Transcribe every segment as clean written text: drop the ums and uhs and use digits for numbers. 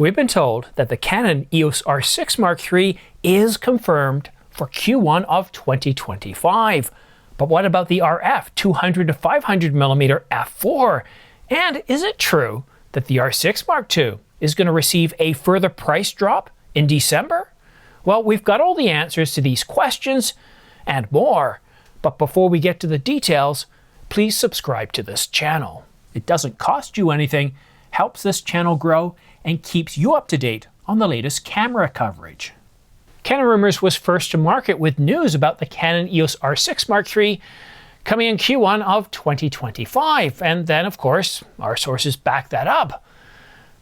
We've been told that the Canon EOS R6 Mark III is confirmed for Q1 of 2025. But what about the RF 200 to 500mm f4? And is it true that the R6 Mark II is going to receive a further price drop in December? Well, we've got all the answers to these questions and more. But before we get to the details, please subscribe to this channel. It doesn't cost you anything, helps this channel grow, and keeps you up to date on the latest camera coverage. Canon Rumors was first to market with news about the Canon EOS R6 Mark III coming in Q1 of 2025, and then of course our sources backed that up.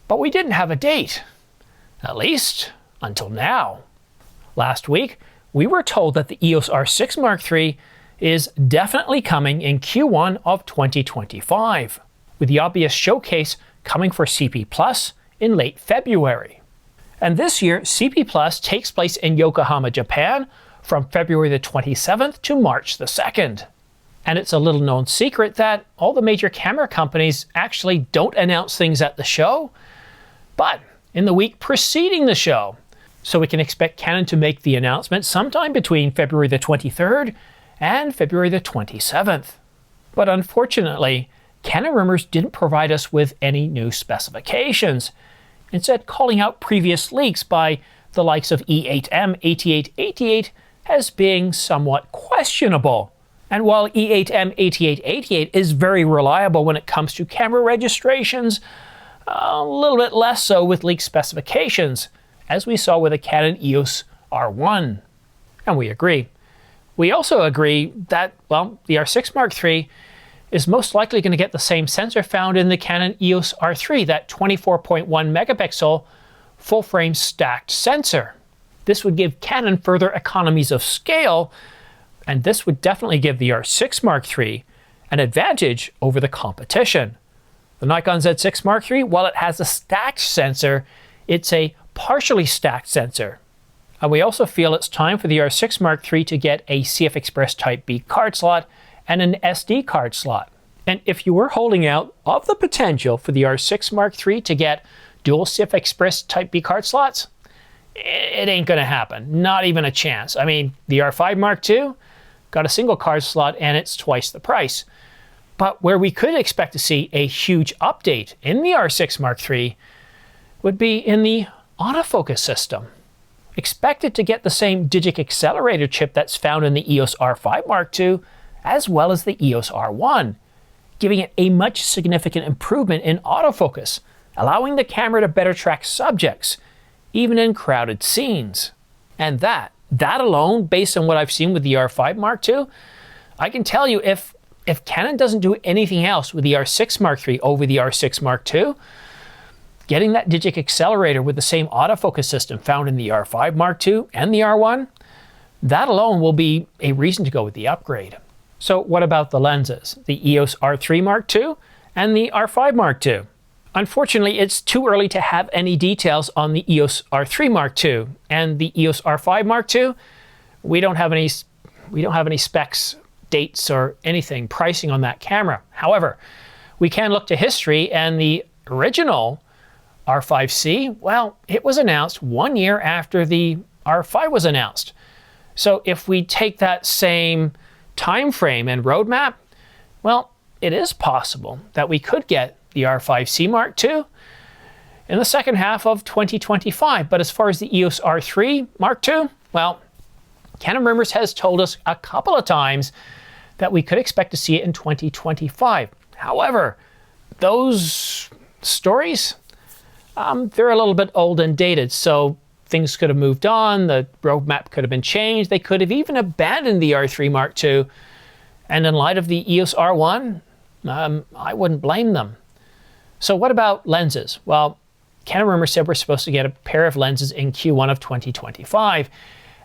But we didn't have a date, at least until now. Last week we were told that the EOS R6 Mark III is definitely coming in Q1 of 2025, with the obvious showcase coming for CP Plus in late February. And this year, CP Plus takes place in Yokohama, Japan from February the 27th to March the 2nd. And it's a little known secret that all the major camera companies actually don't announce things at the show, but in the week preceding the show. So we can expect Canon to make the announcement sometime between February the 23rd and February the 27th. But unfortunately, Canon Rumors didn't provide us with any new specifications, instead calling out previous leaks by the likes of E8M8888 as being somewhat questionable. And while E8M8888 is very reliable when it comes to camera registrations, a little bit less so with leaked specifications, as we saw with the Canon EOS R1. And we agree. We also agree that, well, the R6 Mark III is most likely going to get the same sensor found in the Canon EOS R3, that 24.1 megapixel full-frame stacked sensor. This would give Canon further economies of scale, and this would definitely give the R6 Mark III an advantage over the competition. The Nikon Z6 Mark III, while it has a stacked sensor, it's a partially stacked sensor. And we also feel it's time for the R6 Mark III to get a CF Express Type B card slot and an SD card slot. And if you were holding out of the potential for the R6 Mark III to get dual CF Express Type B card slots, it ain't gonna happen, not even a chance. I mean, the R5 Mark II got a single card slot and it's twice the price. But where we could expect to see a huge update in the R6 Mark III would be in the autofocus system. Expect it to get the same digic accelerator chip that's found in the EOS R5 Mark II, as well as the EOS R1, giving it a much significant improvement in autofocus, allowing the camera to better track subjects, even in crowded scenes. And that alone, based on what I've seen with the R5 Mark II, I can tell you if Canon doesn't do anything else with the R6 Mark III over the R6 Mark II, getting that digic accelerator with the same autofocus system found in the R5 Mark II and the R1, that alone will be a reason to go with the upgrade. So what about the lenses? The EOS R3 Mark II and the R5 Mark II. Unfortunately, it's too early to have any details on the EOS R3 Mark II and the EOS R5 Mark II. We don't have any specs, dates, or anything pricing on that camera. However, we can look to history, and the original R5C, well, it was announced 1 year after the R5 was announced. So if we take that same time frame and roadmap, well, it is possible that we could get the R5C Mark II in the second half of 2025. But as far as the EOS R3 Mark II, well, Canon Rumors has told us a couple of times that we could expect to see it in 2025. However, those stories, they're a little bit old and dated, so things could have moved on, the roadmap could have been changed, they could have even abandoned the R3 Mark II, and in light of the EOS R1, I wouldn't blame them. So what about lenses? Well, Canon Rumors said we're supposed to get a pair of lenses in Q1 of 2025,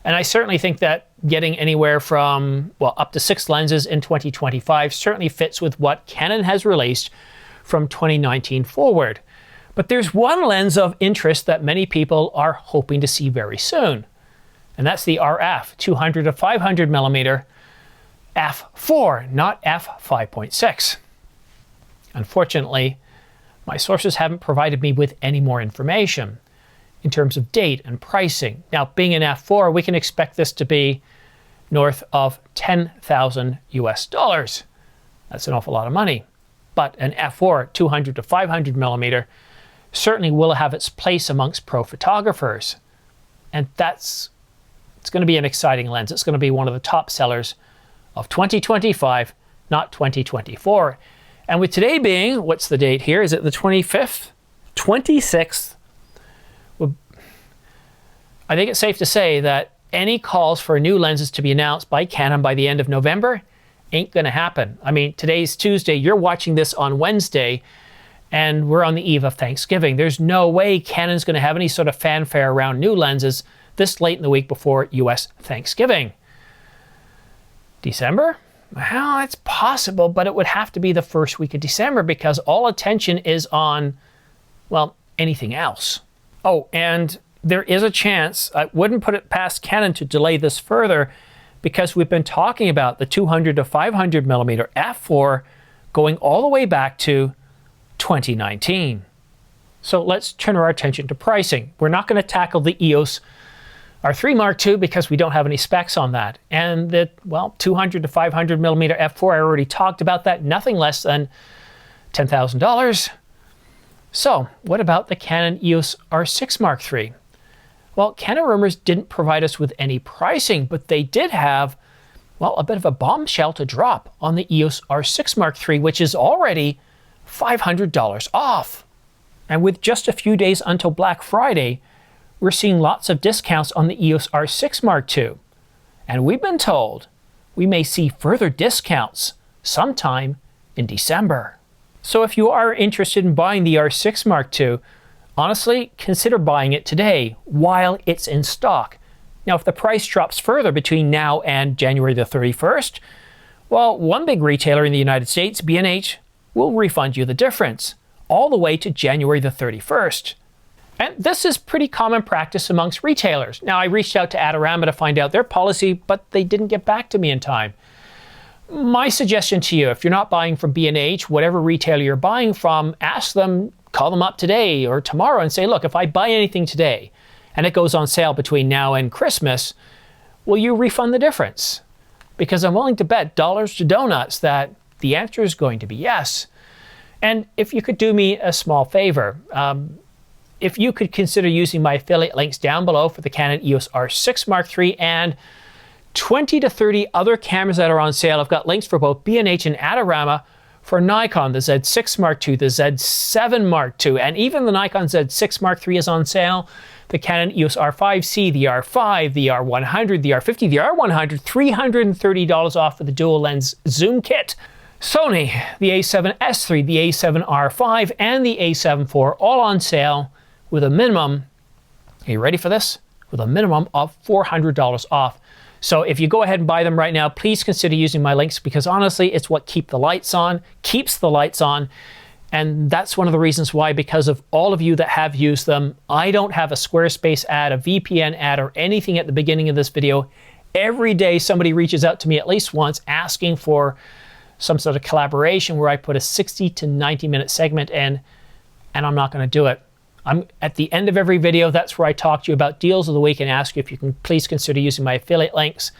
and I certainly think that getting anywhere from, well, up to 6 lenses in 2025 certainly fits with what Canon has released from 2019 forward. But there's one lens of interest that many people are hoping to see very soon, and that's the RF 200 to 500 millimeter f4, not f5.6. Unfortunately, my sources haven't provided me with any more information. in terms of date and pricing. Now, being an F4, we can expect this to be north of 10,000 US dollars. That's an awful lot of money. But an F4 200 to 500 millimeter certainly will have its place amongst pro photographers. And it's going to be an exciting lens. It's going to be one of the top sellers of 2025, not 2024. And with today being, what's the date here? Is it the 25th? 26th? I think it's safe to say that any calls for new lenses to be announced by Canon by the end of November ain't going to happen. I mean, today's Tuesday, you're watching this on Wednesday, and we're on the eve of Thanksgiving. There's no way Canon's going to have any sort of fanfare around new lenses this late in the week before US Thanksgiving. December? Well, it's possible, but it would have to be the first week of December because all attention is on, well, anything else. Oh, and there is a chance, I wouldn't put it past Canon to delay this further because we've been talking about the 200 to 500 millimeter f4 going all the way back to 2019. So let's turn our attention to pricing. We're not going to tackle the EOS R3 Mark II because we don't have any specs on that. And the, well, 200 to 500 millimeter f4, I already talked about that, nothing less than $10,000. So what about the Canon EOS R6 Mark III? Well, Canon rumors didn't provide us with any pricing, but they did have, well, a bit of a bombshell to drop on the EOS R6 Mark III, which is already $500 off. And with just a few days until Black Friday, we're seeing lots of discounts on the EOS R6 Mark II. And we've been told we may see further discounts sometime in December. So if you are interested in buying the R6 Mark II, honestly, consider buying it today while it's in stock. Now, if the price drops further between now and January the 31st, well, one big retailer in the United States, B&H, will refund you the difference all the way to January the 31st. And this is pretty common practice amongst retailers. Now, I reached out to Adorama to find out their policy, but they didn't get back to me in time. My suggestion to you, if you're not buying from B&H, whatever retailer you're buying from, ask them, call them up today or tomorrow and say, look, if I buy anything today and it goes on sale between now and Christmas, will you refund the difference? Because I'm willing to bet dollars to donuts that the answer is going to be yes. And if you could do me a small favor, if you could consider using my affiliate links down below for the Canon EOS R6 Mark III and 20 to 30 other cameras that are on sale. I've got links for both B&H and Adorama. For Nikon, the Z6 Mark II, the Z7 Mark II, and even the Nikon Z6 Mark III is on sale. The Canon EOS R5C, the R5, the R100, the R50, the R100, $330 off for the dual lens zoom kit. Sony, the A7S III, the A7R5, and the A7 IV, all on sale with a minimum, are you ready for this? With a minimum of $400 off. So if you go ahead and buy them right now, please consider using my links because honestly, it's what keeps the lights on. And that's one of the reasons why, because of all of you that have used them, I don't have a Squarespace ad, a VPN ad, or anything at the beginning of this video. Every day somebody reaches out to me at least once asking for some sort of collaboration where I put a 60 to 90 minute segment in, and I'm not going to do it. I'm at the end of every video, that's where I talk to you about deals of the week and ask you if you can please consider using my affiliate links,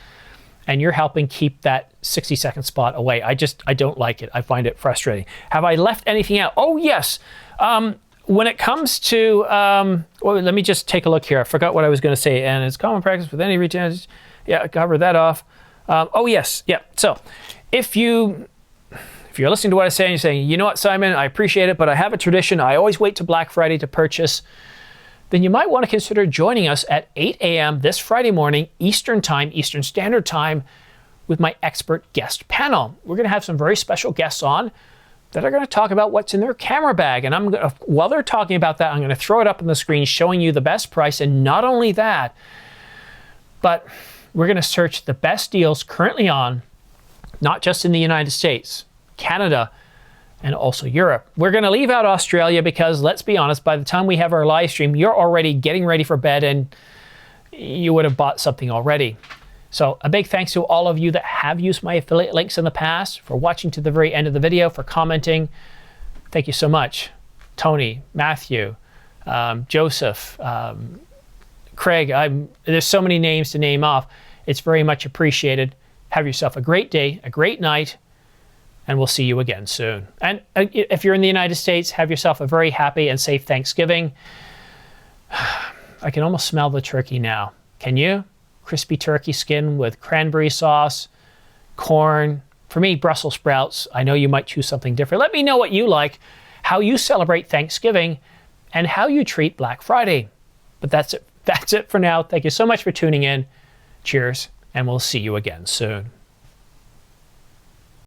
and you're helping keep that 60-second spot away. I don't like it. I find it frustrating. Have I left anything out? Oh, yes. When it comes to, well, let me just take a look here. I forgot what I was going to say, and it's common practice with any retailers. Yeah, I covered that off. Oh, yes. Yeah. So if you're listening to what I say and you're saying, you know what, Simon, I appreciate it, but I have a tradition. I always wait to Black Friday to purchase. Then you might want to consider joining us at 8 a.m. this Friday morning, Eastern Time, Eastern Standard Time, with my expert guest panel. We're going to have some very special guests on that are going to talk about what's in their camera bag. And while they're talking about that, I'm going to throw it up on the screen showing you the best price. And not only that, but we're going to search the best deals currently on, not just in the United States, Canada, and also Europe. We're going to leave out Australia because, let's be honest, by the time we have our live stream, you're already getting ready for bed and you would have bought something already. So a big thanks to all of you that have used my affiliate links in the past, for watching to the very end of the video, for commenting. Thank you so much. Tony, Matthew, Joseph, Craig. There's so many names to name off. It's very much appreciated. Have yourself a great day, a great night, and we'll see you again soon. And if you're in the United States, have yourself a very happy and safe Thanksgiving. I can almost smell the turkey now. Can you? Crispy turkey skin with cranberry sauce, corn. For me, Brussels sprouts. I know you might choose something different. Let me know what you like, how you celebrate Thanksgiving, and how you treat Black Friday. But that's it. That's it for now. Thank you so much for tuning in. Cheers, and we'll see you again soon.